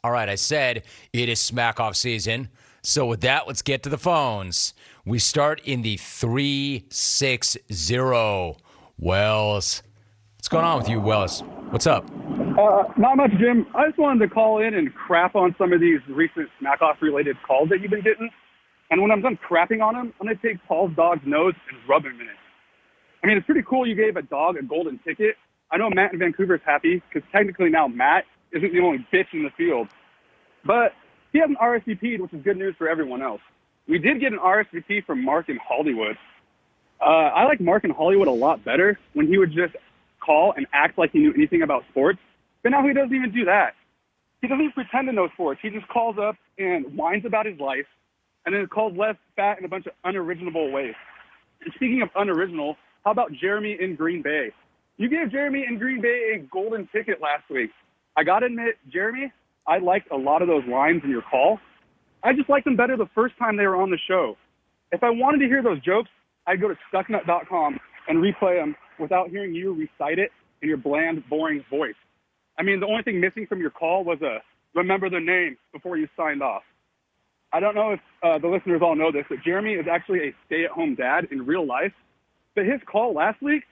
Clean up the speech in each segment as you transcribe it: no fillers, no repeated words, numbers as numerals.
All right, I said it is smack off season. So with that, let's get to the phones. We start in the 360. Wells. What's going on with you, Wells? What's up? Not much, Jim. I just wanted to call in and crap on some of these recent smack-off-related calls that you've been getting. And when I'm done crapping on them, I'm going to take Paul's dog's nose and rub him in it. I mean, it's pretty cool you gave a dog a golden ticket. I know Matt in Vancouver is happy because technically now Matt isn't the only bitch in the field. But he hasn't RSVP'd, which is good news for everyone else. We did get an RSVP from Mark in Hollywood. I like Mark in Hollywood a lot better when he would just call and act like he knew anything about sports. But now he doesn't even do that. He doesn't even pretend to know sports. He just calls up and whines about his life and then calls Les fat in a bunch of unoriginal ways. And speaking of unoriginal, how about Jeremy in Green Bay? You gave Jeremy in Green Bay a golden ticket last week. I got to admit, Jeremy, I liked a lot of those lines in your call. I just liked them better the first time they were on the show. If I wanted to hear those jokes, I'd go to stucknut.com and replay them without hearing you recite it in your bland, boring voice. I mean, the only thing missing from your call was a remember the name before you signed off. I don't know if the listeners all know this, but Jeremy is actually a stay-at-home dad in real life. But his call last week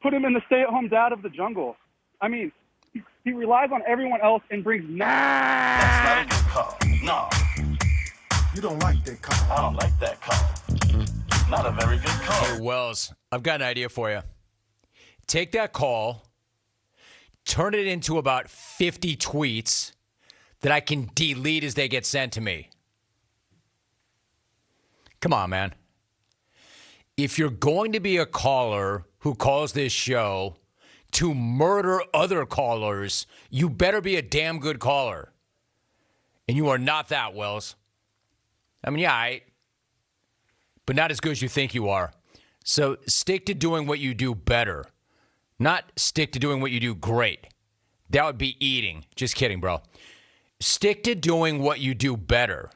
put him in the stay-at-home dad of the jungle. I mean, he relies on everyone else and brings That's not a good call. No. You don't like that call. I don't like that call. Not a very good call. Hey, Wells, I've got an idea for you. Take that call, turn it into about 50 tweets that I can delete as they get sent to me. Come on, man. If you're going to be a caller who calls this show to murder other callers, you better be a damn good caller. And you are not that, Wells. I mean, yeah, but not as good as you think you are. So stick to doing what you do better. Not stick to doing what you do great. That would be eating. Just kidding, bro. Stick to doing what you do better.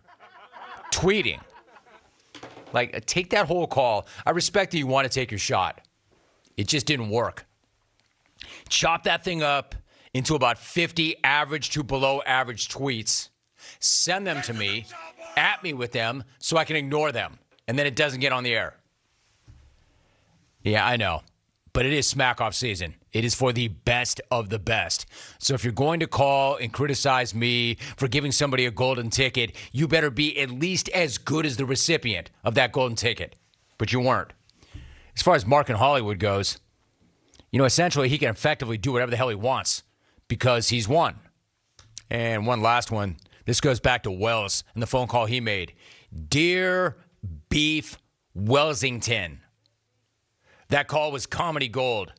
Tweeting. Like, take that whole call. I respect that you want to take your shot. It just didn't work. Chop that thing up into about 50 average to below average tweets. Send them to me. At me with them so I can ignore them. And then it doesn't get on the air. Yeah, I know. But it is smack off season. It is for the best of the best. So if you're going to call and criticize me for giving somebody a golden ticket, you better be at least as good as the recipient of that golden ticket. But you weren't. As far as Mark in Hollywood goes, essentially he can effectively do whatever the hell he wants because he's won. And one last one. This goes back to Wells and the phone call he made. Dear Beef Welsington. That call was comedy gold.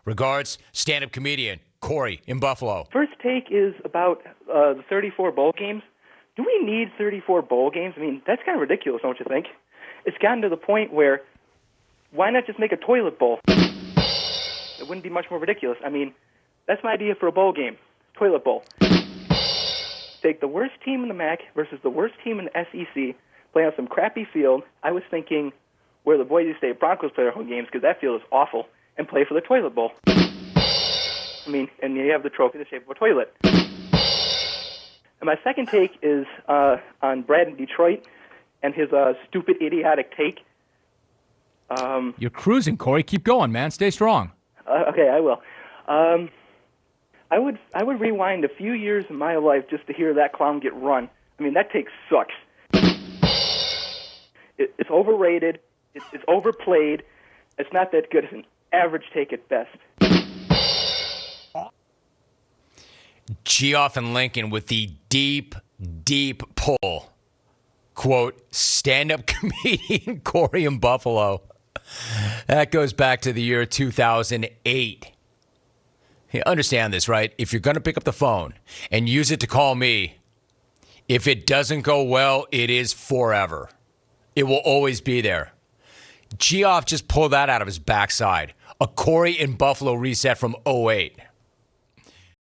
Regards, stand-up comedian Corey in Buffalo. First take is about the 34 bowl games. Do we need 34 bowl games? I mean, that's kind of ridiculous, don't you think? It's gotten to the point where why not just make a toilet bowl? It wouldn't be much more ridiculous. I mean, that's my idea for a bowl game. Toilet bowl. Take the worst team in the MAC versus the worst team in the SEC, play on some crappy field. I was thinking where the Boise State Broncos play their home games because that field is awful, and play for the toilet bowl. I mean, and you have the trophy in the shape of a toilet. And my second take is on Brad in Detroit and his stupid, idiotic take. You're cruising, Corey. Keep going, man. Stay strong. Okay, I will. I would rewind a few years in my life just to hear that clown get run. I mean, that take sucks. It's overrated. It's overplayed. It's not that good. It's an average take at best. Geoff and Lincoln with the deep, deep pull. Quote, stand-up comedian Corey in Buffalo. That goes back to the year 2008. You understand this, right? If you're going to pick up the phone and use it to call me, if it doesn't go well, it is forever. It will always be there. Geoff just pulled that out of his backside. A Corey in Buffalo reset from '08.